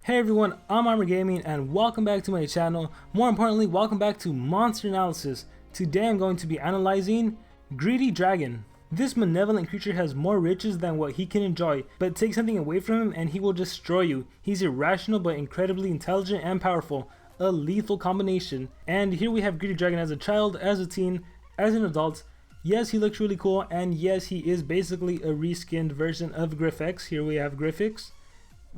Hey everyone, I'm Armor Gaming and welcome back to my channel. More importantly, welcome back to Monster Analysis. Today I'm going to be analyzing Greedy Dragon. This malevolent creature has more riches than what he can enjoy, but take something away from him and he will destroy you. He's irrational but incredibly intelligent and powerful. A lethal combination. And here we have Greedy Dragon as a child, as a teen, as an adult. Yes, he looks really cool, and yes, he is basically a reskinned version of Griffix. Here we have Griffix.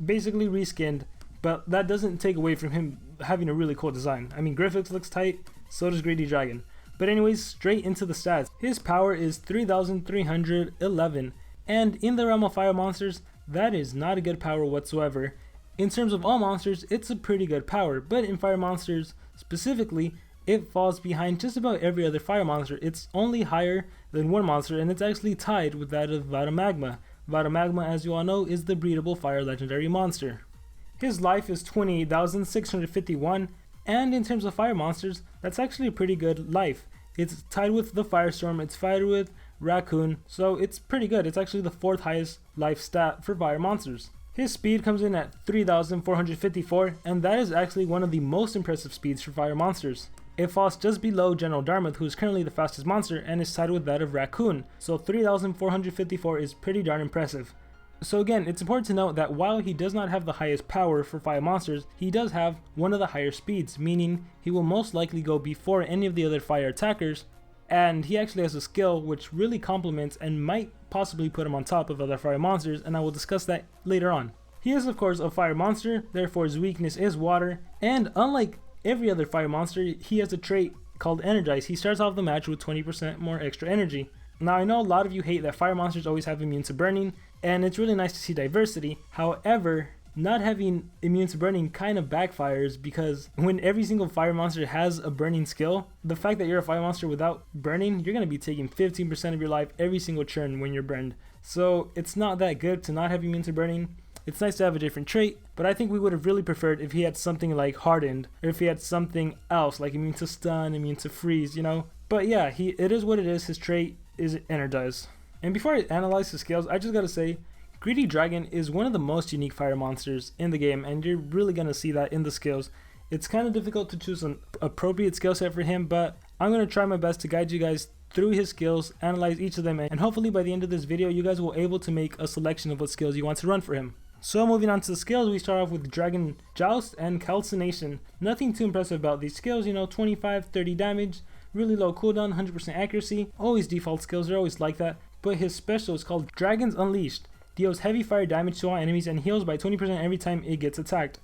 Basically reskinned. But that doesn't take away from him having a really cool design. I mean, Griffix looks tight, so does Greedy Dragon. But anyways, straight into the stats. His power is 3,311, and in the realm of fire monsters, that is not a good power whatsoever. In terms of all monsters, it's a pretty good power, but in fire monsters specifically, it falls behind just about every other fire monster. It's only higher than one monster, and it's actually tied with that of Vata Magma. Vata Magma, as you all know, is the breedable fire legendary monster. His life is 28,651, and in terms of fire monsters, that's actually a pretty good life. It's tied with the Firestorm, it's tied with Raccoon, so it's pretty good. It's actually the 4th highest life stat for fire monsters. His speed comes in at 3,454, and that is actually one of the most impressive speeds for fire monsters. It falls just below General Dartmouth, who is currently the fastest monster, and is tied with that of Raccoon, so 3,454 is pretty darn impressive. So again, it's important to note that while he does not have the highest power for fire monsters, he does have one of the higher speeds, meaning he will most likely go before any of the other fire attackers, and he actually has a skill which really complements and might possibly put him on top of other fire monsters, and I will discuss that later on. He is of course a fire monster, therefore his weakness is water, and unlike every other fire monster, he has a trait called Energize. He starts off the match with 20% more extra energy. Now I know a lot of you hate that fire monsters always have immune to burning, and it's really nice to see diversity. However, not having immune to burning kind of backfires, because when every single fire monster has a burning skill, the fact that you're a fire monster without burning, you're going to be taking 15% of your life every single turn when you're burned. So it's not that good to not have immune to burning. It's nice to have a different trait, but I think we would have really preferred if he had something like hardened, or if he had something else like immune to stun, immune to freeze, you know. But yeah, it is what it is. His trait is Energize. And before I analyze his skills, I just gotta say, Greedy Dragon is one of the most unique fire monsters in the game, and you're really gonna see that in the skills. It's kind of difficult to choose an appropriate skill set for him, but I'm gonna try my best to guide you guys through his skills, analyze each of them, and hopefully by the end of this video, you guys will be able to make a selection of what skills you want to run for him. So moving on to the skills, we start off with Dragon Joust and Calcination. Nothing too impressive about these skills, you know, 25, 30 damage, really low cooldown, 100% accuracy, always default skills, they're always like that. But his special is called Dragons Unleashed. Deals heavy fire damage to all enemies and heals by 20% every time it gets attacked.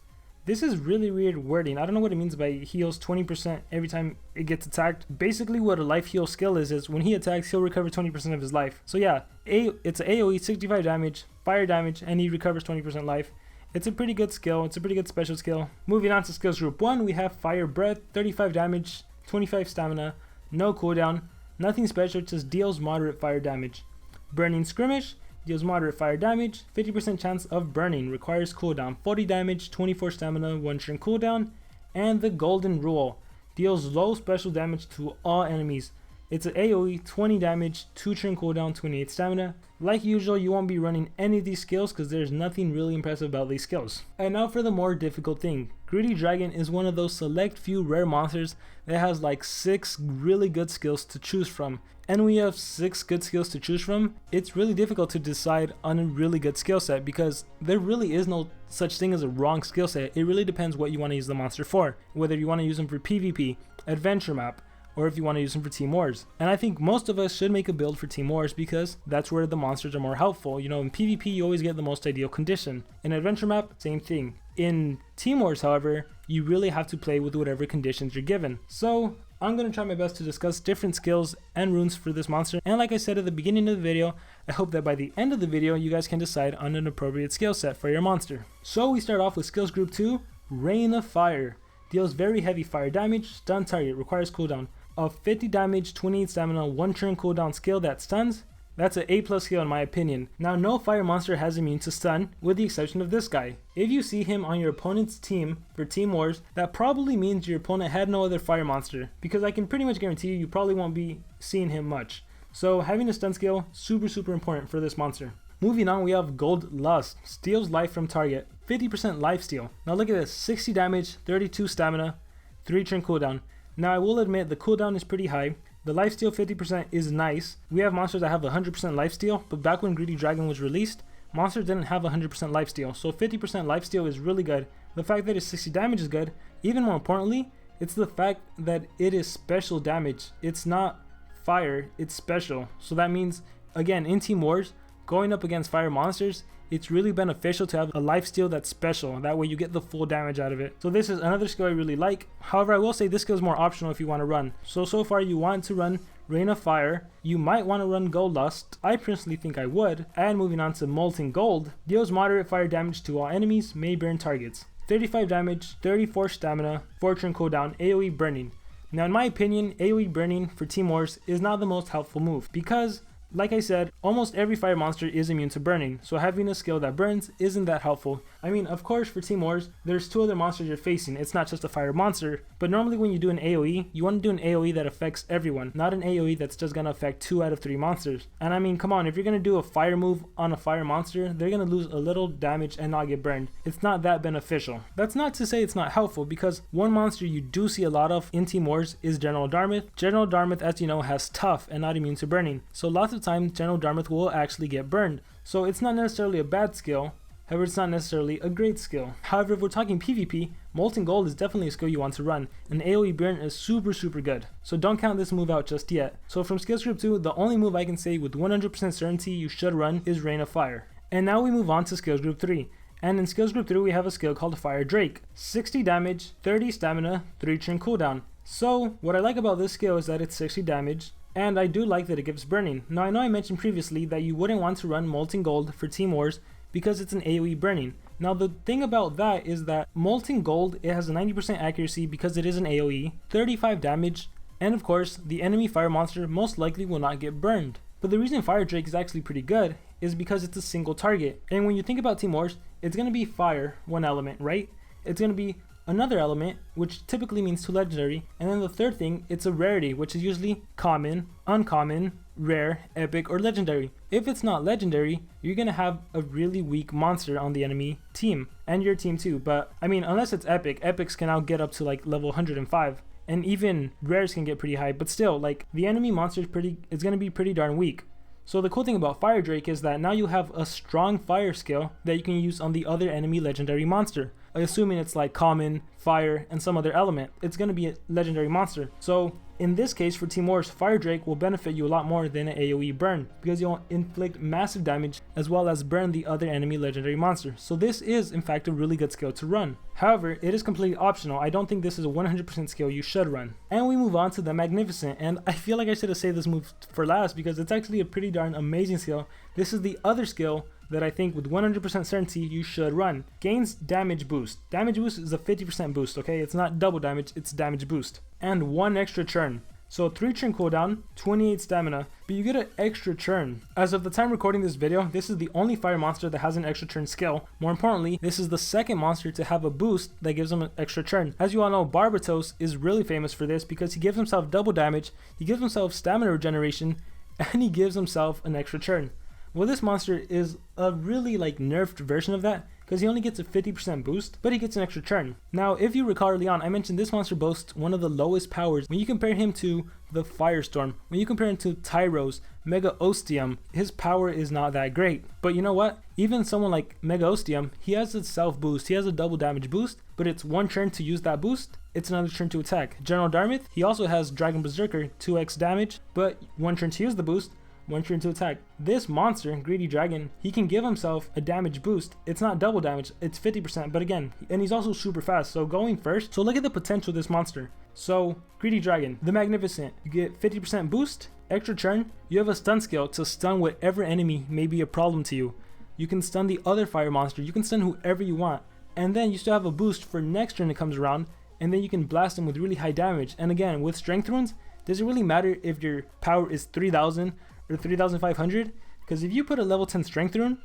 This is really weird wording. I don't know what it means by heals 20% every time it gets attacked. Basically what a life heal skill is when he attacks, he'll recover 20% of his life. So yeah, it's an AoE, 65 damage, fire damage, and he recovers 20% life. It's a pretty good skill. It's a pretty good special skill. Moving on to skills group 1, we have Fire Breath, 35 damage, 25 stamina, no cooldown. Nothing special, just deals moderate fire damage. Burning Skirmish deals moderate fire damage, 50% chance of burning, requires cooldown, 40 damage, 24 stamina, 1 turn cooldown. And the Golden Rule deals low special damage to all enemies. It's an AoE, 20 damage, 2 turn cooldown, 28 stamina. Like usual, you won't be running any of these skills because there's nothing really impressive about these skills. And now for the more difficult thing. Greedy Dragon is one of those select few rare monsters that has like 6 really good skills to choose from. And when you have 6 good skills to choose from, it's really difficult to decide on a really good skill set, because there really is no such thing as a wrong skill set. It really depends what you want to use the monster for. Whether you want to use them for PvP, adventure map, or if you want to use them for Team Wars. And I think most of us should make a build for Team Wars because that's where the monsters are more helpful. You know, in PvP you always get the most ideal condition. In adventure map, same thing. In Team Wars, however, you really have to play with whatever conditions you're given. So I'm going to try my best to discuss different skills and runes for this monster. And like I said at the beginning of the video, I hope that by the end of the video you guys can decide on an appropriate skill set for your monster. So we start off with skills group 2, Rain of Fire. Deals very heavy fire damage, stun target, requires cooldown of 50 damage, 28 stamina, 1 turn cooldown skill that stuns. That's an A+ skill in my opinion. Now no fire monster has immune to stun, with the exception of this guy. If you see him on your opponent's team for Team Wars, that probably means your opponent had no other fire monster, because I can pretty much guarantee you probably won't be seeing him much. So having a stun skill, super important for this monster. Moving on, we have Gold Lust. Steals life from target. 50% lifesteal. Now look at this, 60 damage, 32 stamina, 3 turn cooldown. Now I will admit the cooldown is pretty high. The lifesteal 50% is nice. We have monsters that have 100% lifesteal, but back when Greedy Dragon was released, monsters didn't have 100% lifesteal, so 50% lifesteal is really good. The fact that it's 60 damage is good. Even more importantly, it's the fact that it is special damage. It's not fire, it's special. So that means, again, in Team Wars, going up against fire monsters, it's really beneficial to have a lifesteal that's special. That way you get the full damage out of it. So this is another skill I really like. However, I will say this skill is more optional if you want to run. So far you want to run Rain of Fire. You might want to run Gold Lust. I personally think I would. And moving on to Molten Gold. Deals moderate fire damage to all enemies, may burn targets. 35 damage, 34 stamina, 4 turn cooldown, AoE burning. Now in my opinion, AoE burning for Team Wars is not the most helpful move because, like I said, almost every fire monster is immune to burning, so having a skill that burns isn't that helpful. I mean, of course for Team Wars, there's 2 other monsters you're facing, it's not just a fire monster, but normally when you do an AoE, you want to do an AoE that affects everyone, not an AoE that's just gonna affect 2 out of 3 monsters. And I mean, come on, if you're gonna do a fire move on a fire monster, they're gonna lose a little damage and not get burned. It's not that beneficial. That's not to say it's not helpful, because one monster you do see a lot of in Team Wars is General Dartmouth. General Dartmouth, as you know, has tough and not immune to burning, so lots of times General Dartmouth will actually get burned. So it's not necessarily a bad skill, however it's not necessarily a great skill. However, if we're talking PvP, Molten Gold is definitely a skill you want to run, and AoE burn is super good. So don't count this move out just yet. So from skills group 2, the only move I can say with 100% certainty you should run is Rain of Fire. And now we move on to skills group 3. And in skills group 3 we have a skill called Fire Drake. 60 damage, 30 stamina, 3 turn cooldown. So what I like about this skill is that it's 60 damage, and I do like that it gives burning. Now I know I mentioned previously that you wouldn't want to run Molten Gold for Team Wars because it's an AoE burning. Now the thing about that is that Molten Gold, it has a 90% accuracy because it is an AoE, 35 damage, and of course the enemy fire monster most likely will not get burned. But the reason Fire Drake is actually pretty good is because it's a single target. And when you think about Team Wars, it's going to be fire, one element, right? It's going to be another element, which typically means 2 legendary, and then the third thing, it's a rarity, which is usually common, uncommon, rare, epic, or legendary. If it's not legendary, you're gonna have a really weak monster on the enemy team, and your team too. But I mean, unless it's epic, epics can now get up to like level 105, and even rares can get pretty high, but still, like, the enemy monster is gonna be pretty darn weak. So the cool thing about Fire Drake is that now you have a strong fire skill that you can use on the other enemy legendary monster. Assuming it's like common, fire, and some other element, it's going to be a legendary monster. So in this case for Team Wars, Fire Drake will benefit you a lot more than an AoE burn, because you'll inflict massive damage as well as burn the other enemy legendary monster. So this is in fact a really good skill to run. However, it is completely optional. I don't think this is a 100% skill you should run. And we move on to the Magnificent, and I feel like I should have saved this move for last because it's actually a pretty darn amazing skill. This is the other skill that I think with 100% certainty you should run. Gains damage boost. Damage boost is a 50% boost, okay? It's not double damage, it's damage boost. And 1 extra churn. So 3 churn cooldown, 28 stamina, but you get an extra churn. As of the time recording this video, this is the only fire monster that has an extra churn skill. More importantly, this is the second monster to have a boost that gives him an extra churn. As you all know, Barbatos is really famous for this because he gives himself double damage, he gives himself stamina regeneration, and he gives himself an extra churn. Well, this monster is a really like nerfed version of that because he only gets a 50% boost, but he gets an extra churn. Now, if you recall early on, I mentioned this monster boasts one of the lowest powers. When you compare him to the Firestorm, when you compare him to Tyros, Mega Ostium, his power is not that great. But you know what? Even someone like Mega Ostium, he has a self boost, he has a double damage boost, but it's 1 turn to use that boost, it's another turn to attack. General Dartmouth, he also has Dragon Berserker, 2x damage, but 1 turn to use the boost, 1 turn to attack. This monster, Greedy Dragon, he can give himself a damage boost. It's not double damage, it's 50%, but again, and he's also super fast, so going first. So look at the potential of this monster. So, Greedy Dragon, the Magnificent, you get 50% boost, extra churn, you have a stun skill to stun whatever enemy may be a problem to you. You can stun the other fire monster, you can stun whoever you want, and then you still have a boost for next turn that comes around, and then you can blast them with really high damage. And again, with strength runes, does it really matter if your power is 3000 or 3500? Because if you put a level 10 strength rune,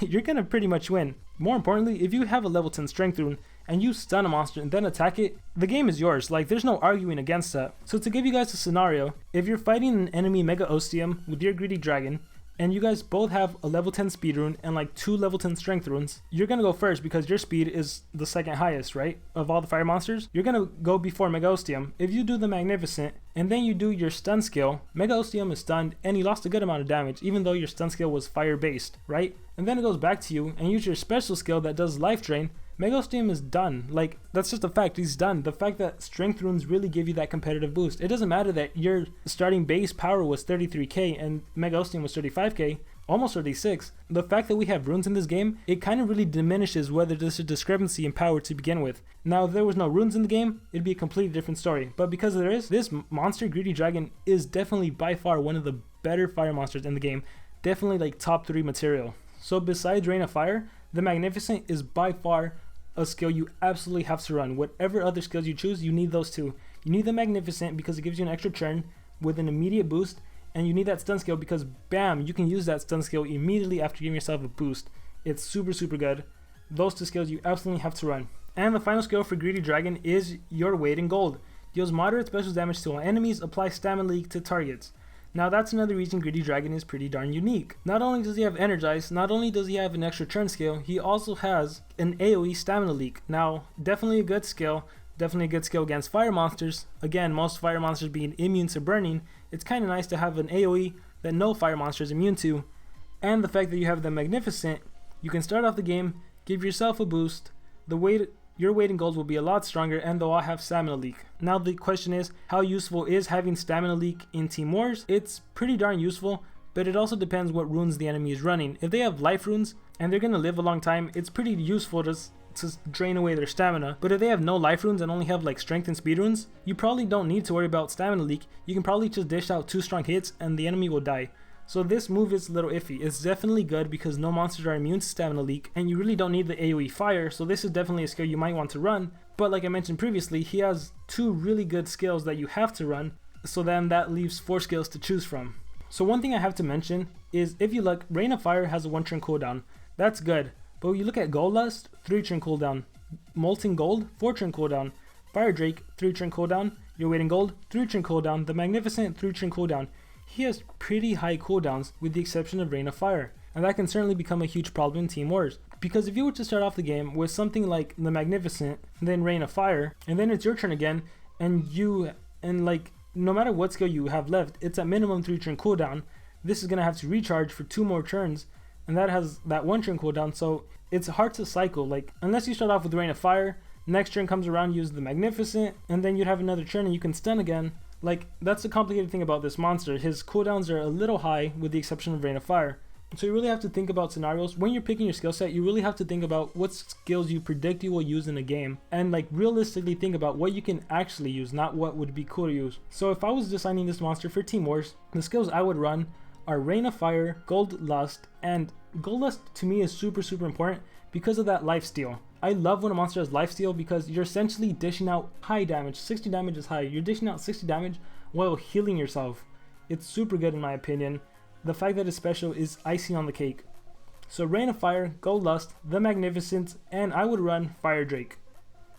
you're gonna pretty much win. More importantly, if you have a level 10 strength rune and you stun a monster and then attack it, the game is yours. Like, there's no arguing against that. So to give you guys a scenario, if you're fighting an enemy Mega Ostium with your Greedy Dragon and you guys both have a level 10 speed rune and like 2 level 10 strength runes, you're gonna go first because your speed is the second highest, right? Of all the fire monsters, you're gonna go before Mega Ostium. If you do the Magnificent and then you do your stun skill, Mega Ostium is stunned and he lost a good amount of damage, even though your stun skill was fire based, right? And then it goes back to you and use your special skill that does life drain. Mega Ostium is done. Like, that's just a fact. He's done. The fact that strength runes really give you that competitive boost. It doesn't matter that your starting base power was 33k and Mega Ostium was 35k, almost 36. The fact that we have runes in this game, it kind of really diminishes whether there's a discrepancy in power to begin with. Now, if there was no runes in the game, it'd be a completely different story. But because there is, this monster, Greedy Dragon, is definitely by far one of the better fire monsters in the game. Definitely like top 3 material. So besides Rain of Fire, the Magnificent is by far a skill you absolutely have to run. Whatever other skills you choose, you need those two. You need the Magnificent because it gives you an extra turn with an immediate boost, and you need that stun skill because bam, you can use that stun skill immediately after giving yourself a boost. It's super good. Those 2 skills you absolutely have to run. And the final skill for Greedy Dragon is your weight in gold. Deals moderate special damage to all enemies, applies stamina leak to targets. Now that's another reason Greedy Dragon is pretty darn unique. Not only does he have Energize, not only does he have an extra turn skill, he also has an AoE stamina leak. Now, definitely a good skill against fire monsters. Again, most fire monsters being immune to burning, it's kind of nice to have an AoE that no fire monster is immune to. And the fact that you have the Magnificent, you can start off the game, give yourself a boost, your weight in gold will be a lot stronger, and they'll all have stamina leak. Now the question is, how useful is having stamina leak in Team Wars? It's pretty darn useful, but it also depends what runes the enemy is running. If they have life runes and they're going to live a long time, it's pretty useful to drain away their stamina. But if they have no life runes and only have like strength and speed runes, you probably don't need to worry about stamina leak. You can probably just dish out 2 strong hits and the enemy will die. So this move is a little iffy. It's definitely good because no monsters are immune to stamina leak, and you really don't need the AoE fire, so this is definitely a skill you might want to run. But like I mentioned previously, he has 2 really good skills that you have to run, so then that leaves 4 skills to choose from. So one thing I have to mention is, if you look, Rain of Fire has a 1 turn cooldown. That's good. But when you look at Gold Lust, 3 turn cooldown. Molten Gold, 4 turn cooldown. Fire Drake, 3 turn cooldown. Your Weight in Gold, 3 turn cooldown. The Magnificent, 3 turn cooldown. He has pretty high cooldowns with the exception of Rain of Fire, and that can certainly become a huge problem in Team Wars. Because if you were to start off the game with something like the Magnificent, then Rain of Fire, and then it's your turn again, and like no matter what skill you have left, it's at minimum 3 turn cooldown. This is gonna have to recharge for 2 more turns, and that has that 1 turn cooldown, so it's hard to cycle. Like, unless you start off with Rain of Fire, next turn comes around, use the Magnificent, and then you'd have another turn and you can stun again. Like, that's the complicated thing about this monster. His cooldowns are a little high with the exception of Rain of Fire. So you really have to think about scenarios. When you're picking your skill set, you really have to think about what skills you predict you will use in a game. And like realistically think about what you can actually use, not what would be cool to use. So if I was designing this monster for Team Wars, the skills I would run are Rain of Fire, Gold Lust, and Gold Lust to me is super important because of that lifesteal. I love when a monster has lifesteal because you're essentially dishing out high damage. 60 damage is high. You're dishing out 60 damage while healing yourself. It's super good in my opinion. The fact that it's special is icing on the cake. So Rain of Fire, Gold Lust, the Magnificent, and I would run Fire Drake.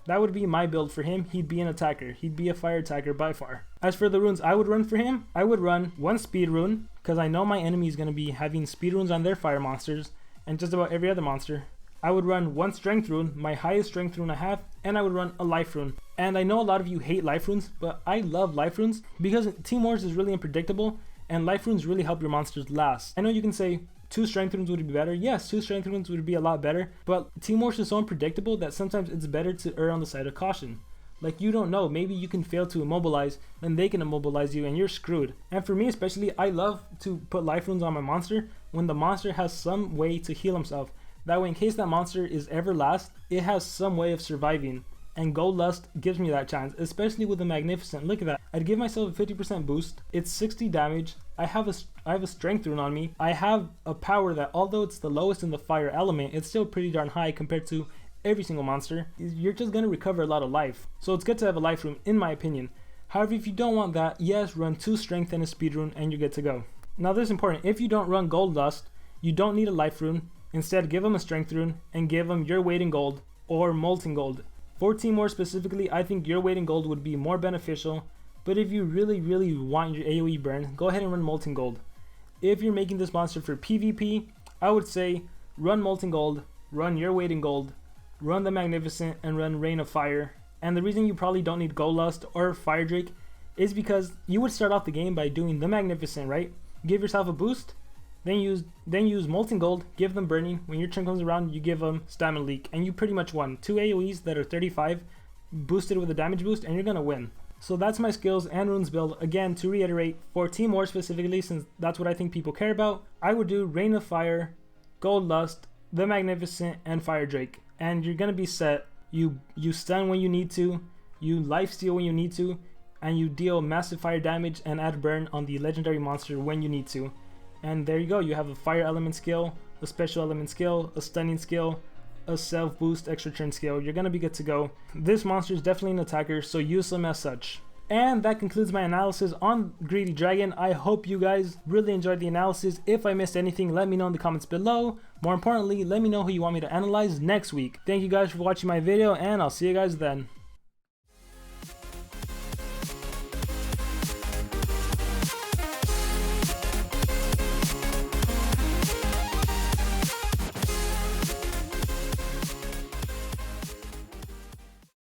That would be my build for him. He'd be an attacker. He'd be a fire attacker by far. As for the runes I would run for him, I would run 1 speed rune because I know my enemy is going to be having speed runes on their fire monsters and just about every other monster. I would run 1 strength rune, my highest strength rune I have, and I would run a life rune. And I know a lot of you hate life runes, but I love life runes because Team Wars is really unpredictable and life runes really help your monsters last. I know you can say 2 strength runes would be better. Yes, 2 strength runes would be a lot better, but Team Wars is so unpredictable that sometimes it's better to err on the side of caution. Like, you don't know, maybe you can fail to immobilize, then they can immobilize you and you're screwed. And for me especially, I love to put life runes on my monster when the monster has some way to heal himself. That way, in case that monster is ever last, it has some way of surviving. And Gold Lust gives me that chance, especially with the Magnificent. Look at that. I'd give myself a 50% boost. It's 60 damage. I have a strength rune on me. I have a power that, although it's the lowest in the fire element, it's still pretty darn high compared to every single monster. You're just going to recover a lot of life. So it's good to have a life rune, in my opinion. However, if you don't want that, yes, run 2 strength and a speed rune and you're good to go. Now this is important. If you don't run Gold Lust, you don't need a life rune. Instead, give them a strength rune and give them your weight in gold or molten gold. For Team Wars specifically, I think your weight in gold would be more beneficial, but if you really want your AoE burn, go ahead and run molten gold. if you're making this monster for PvP, I would say run Molten Gold, run Your Weight in Gold, run the Magnificent, and run Rain of Fire. And the reason you probably don't need Gold Lust or Fire Drake is because you would start off the game by doing the Magnificent, right? Give yourself a boost, then use Molten Gold, give them Burning. When your turn comes around, you give them Stamina Leak, and you pretty much won. 2 AoEs that are 35, boosted with a damage boost, and you're gonna win. So that's my skills and runes build. Again, to reiterate, for Team War specifically, since that's what I think people care about, I would do Rain of Fire, Gold Lust, the Magnificent, and Fire Drake. And you're gonna be set. You stun when you need to, you lifesteal when you need to, and you deal massive fire damage and add burn on the legendary monster when you need to. And there you go, you have a fire element skill, a special element skill, a stunning skill, a self boost extra turn skill. You're gonna be good to go. This monster is definitely an attacker, so use them as such. And that concludes my analysis on Greedy Dragon. I hope you guys really enjoyed the analysis. If I missed anything, let me know in the comments below. More importantly, let me know who you want me to analyze next week. Thank you guys for watching my video, and I'll see you guys then.